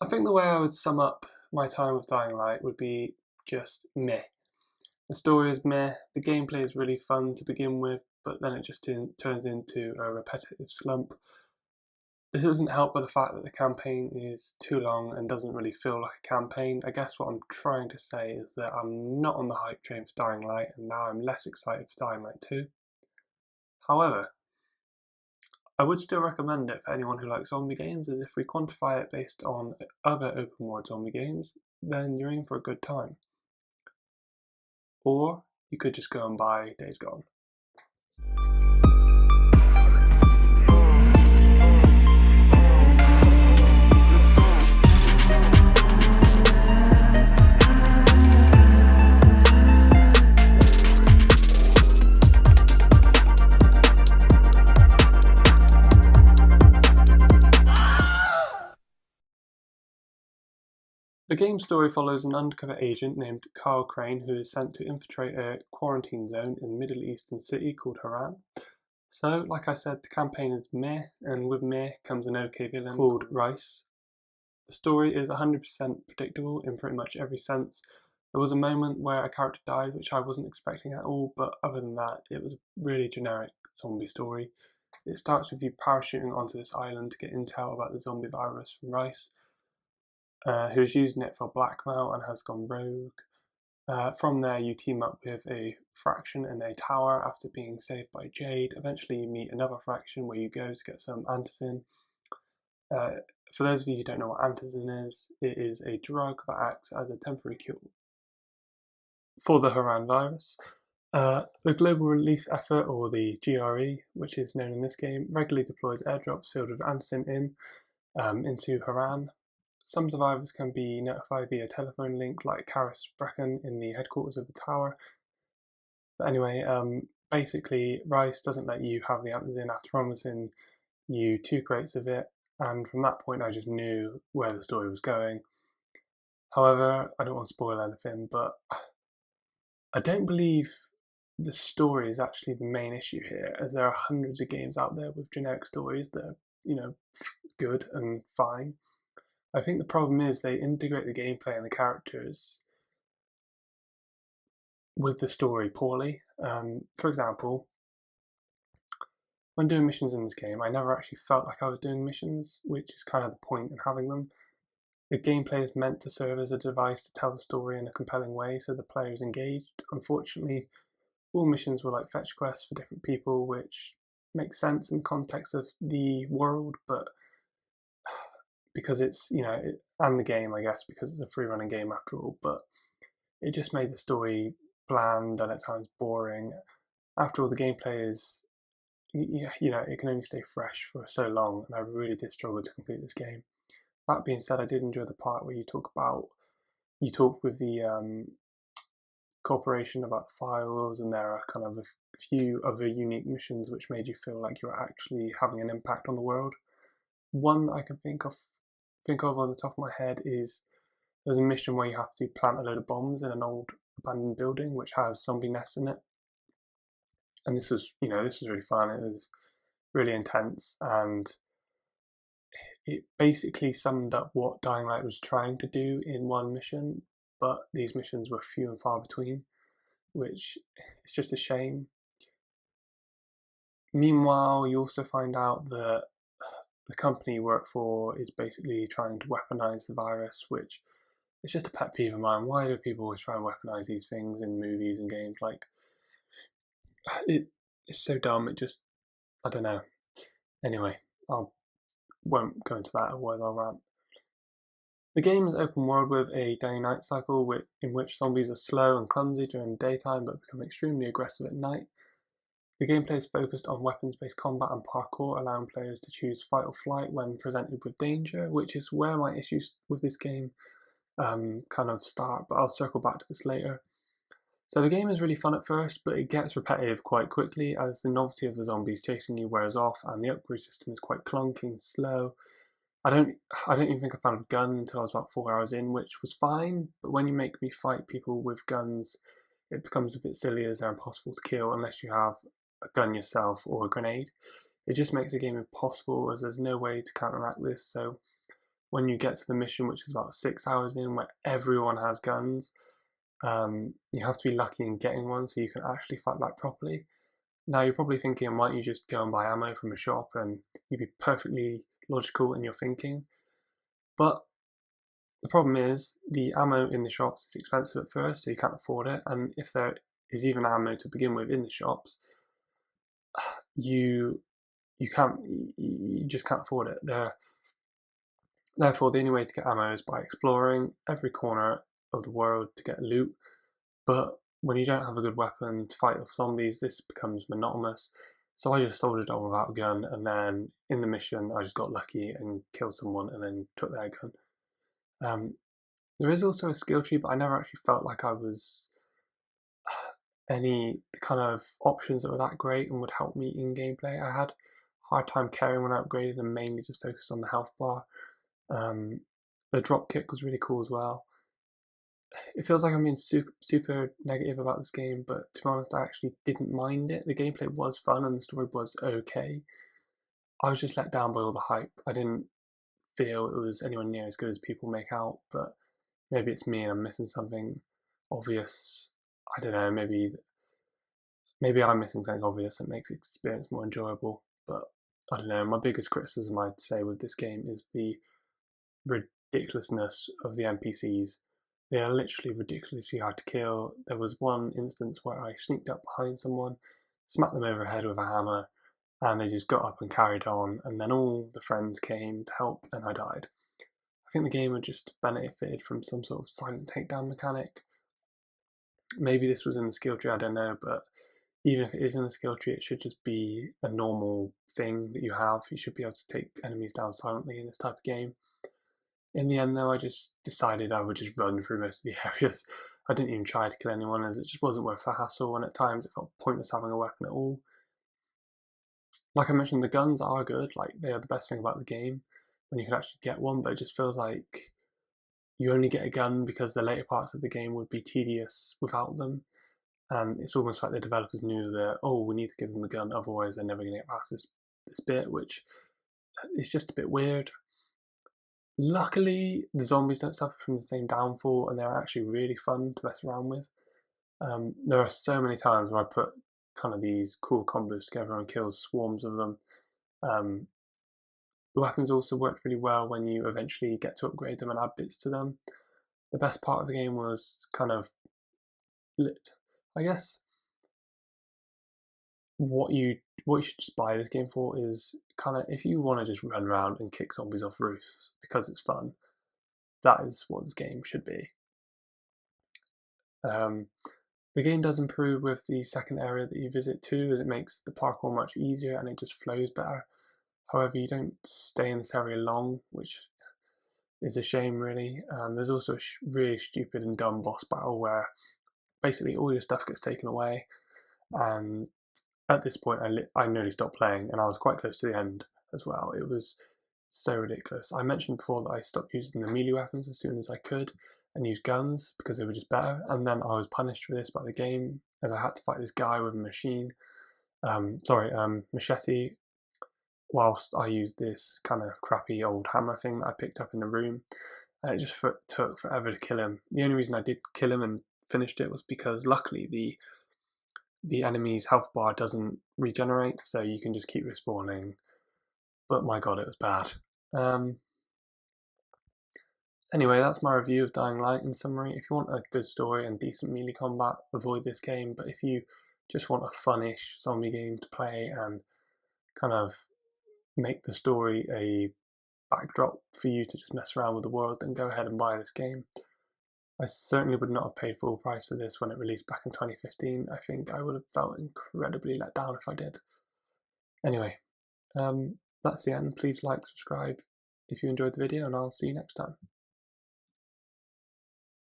I think the way I would sum up my time with Dying Light would be just meh. The story is meh, the gameplay is really fun to begin with, but then it just turns into a repetitive slump. This isn't helped by the fact that the campaign is too long and doesn't really feel like a campaign. I guess what I'm trying to say is that I'm not on the hype train for Dying Light, and now I'm less excited for Dying Light 2. However, I would still recommend it for anyone who likes zombie games, as if we quantify it based on other open world zombie games, then you're in for a good time. Or you could just go and buy Days Gone. The game's story follows an undercover agent named Carl Crane who is sent to infiltrate a quarantine zone in the Middle Eastern city called Harran. So, like I said, the campaign is meh, and with meh comes an okay villain called Rice. The story is 100% predictable in pretty much every sense. There was a moment where a character died, which I wasn't expecting at all, but other than that, it was a really generic zombie story. It starts with you parachuting onto this island to get intel about the zombie virus from Rice, who's using it for blackmail and has gone rogue. From there, you team up with a faction in a tower after being saved by Jade. Eventually, you meet another faction where you go to get some antizin. For those of you who don't know what antizin is, it is a drug that acts as a temporary cure for the Harran virus. The Global Relief Effort, or the GRE, which is known in this game, regularly deploys airdrops filled with antizin into Harran. Some survivors can be notified via telephone link, like Karis Brecken in the headquarters of the tower. But anyway, basically, Rice doesn't let you have the antizin after promising you 2 crates of it, and from that point I just knew where the story was going. However, I don't want to spoil anything, but I don't believe the story is actually the main issue here, as there are hundreds of games out there with generic stories that are, good and fine. I think the problem is they integrate the gameplay and the characters with the story poorly. For example, when doing missions in this game, I never actually felt like I was doing missions, which is kind of the point in having them. The gameplay is meant to serve as a device to tell the story in a compelling way so the player is engaged. Unfortunately, all missions were like fetch quests for different people, which makes sense in the context of the world, but because it's, and the game, I guess, because it's a free running game after all, but it just made the story bland and at times boring. After all, the gameplay is, it can only stay fresh for so long, and I really did struggle to complete this game. That being said, I did enjoy the part where you talk with the corporation about the files, and there are kind of a few other unique missions which made you feel like you're actually having an impact on the world. One that I can think of on the top of my head is there's a mission where you have to plant a load of bombs in an old abandoned building which has zombie nests in it. And this was really fun. It was really intense, and it basically summed up what Dying Light was trying to do in one mission, but these missions were few and far between, which is just a shame. Meanwhile, you also find out that the company you work for is basically trying to weaponize the virus, which is just a pet peeve of mine. Why do people always try and weaponize these things in movies and games? Like, it's so dumb. I don't know. Anyway, I won't go into that, otherwise I'll rant. The game is open world with a day-night cycle in which zombies are slow and clumsy during the daytime but become extremely aggressive at night. The gameplay is focused on weapons-based combat and parkour, allowing players to choose fight or flight when presented with danger, which is where my issues with this game kind of start, but I'll circle back to this later. So the game is really fun at first, but it gets repetitive quite quickly as the novelty of the zombies chasing you wears off, and the upgrade system is quite clunky and slow. I don't even think I found a gun until I was about 4 hours in, which was fine, but when you make me fight people with guns, it becomes a bit silly as they're impossible to kill unless you have a gun yourself or a grenade. It just makes the game impossible as there's no way to counteract this, so when you get to the mission, which is about 6 hours in, where everyone has guns, you have to be lucky in getting one so you can actually fight back properly. Now you're probably thinking, why don't you just go and buy ammo from a shop, and you'd be perfectly logical in your thinking. But the problem is the ammo in the shops is expensive at first, so you can't afford it. And if there is even ammo to begin with in the shops, you just can't afford it. Therefore, the only way to get ammo is by exploring every corner of the world to get loot. But when you don't have a good weapon to fight off zombies, this becomes monotonous. So I just soldiered on without a gun, and then in the mission, I just got lucky and killed someone and then took their gun. There is also a skill tree, but I never actually felt like I was any kind of options that were that great and would help me in gameplay. I had a hard time caring when I upgraded and mainly just focused on the health bar. The drop kick was really cool as well. It feels like I'm being super negative about this game, but to be honest, I actually didn't mind it. The gameplay was fun and the story was okay. I was just let down by all the hype. I didn't feel it was anywhere near as good as people make out, but maybe it's me and I'm missing something obvious. I don't know, maybe I'm missing something obvious that makes the experience more enjoyable, but I don't know. My biggest criticism, I'd say, with this game is the ridiculousness of the NPCs. They are literally ridiculously hard to kill. There was one instance where I sneaked up behind someone, smacked them over the head with a hammer, and they just got up and carried on, and then all the friends came to help, and I died. I think the game had just benefited from some sort of silent takedown mechanic. Maybe this was in the skill tree, I don't know, but even if it is in the skill tree, it should just be a normal thing that you have. You should be able to take enemies down silently in this type of game. In the end, though, I just decided I would just run through most of the areas. I didn't even try to kill anyone, as it just wasn't worth the hassle, and at times it felt pointless having a weapon at all. Like I mentioned, the guns are good, like they are the best thing about the game when you can actually get one, but it just feels like you only get a gun because the later parts of the game would be tedious without them. And it's almost like the developers knew that, oh, we need to give them a gun, otherwise they're never going to get past this bit, which is just a bit weird. Luckily, the zombies don't suffer from the same downfall, and they're actually really fun to mess around with. There are so many times where I put kind of these cool combos together and kill swarms of them. The weapons also worked really well when you eventually get to upgrade them and add bits to them. The best part of the game was kind of, I guess, what you should just buy this game for is kind of, if you want to just run around and kick zombies off roofs because it's fun, that is what this game should be. The game does improve with the second area that you visit too, as it makes the parkour much easier and it just flows better. However, you don't stay in this area long, which is a shame really. There's also a really stupid and dumb boss battle where basically all your stuff gets taken away, and at this point I nearly stopped playing, and I was quite close to the end as well. It was so ridiculous. I mentioned before that I stopped using the melee weapons as soon as I could and used guns because they were just better, and then I was punished for this by the game as I had to fight this guy with a machete, whilst I used this kind of crappy old hammer thing that I picked up in the room, and it just took forever to kill him. The only reason I did kill him and finished it was because luckily the enemy's health bar doesn't regenerate, so you can just keep respawning. But my god, it was bad. Anyway, that's my review of Dying Light in summary. If you want a good story and decent melee combat, avoid this game. But if you just want a fun-ish zombie game to play and kind of make the story a backdrop for you to just mess around with the world, then go ahead and buy this game. I certainly would not have paid full price for this when it released back in 2015. I think I would have felt incredibly let down if I did. Anyway, that's the end. Please like, subscribe if you enjoyed the video, and I'll see you next time.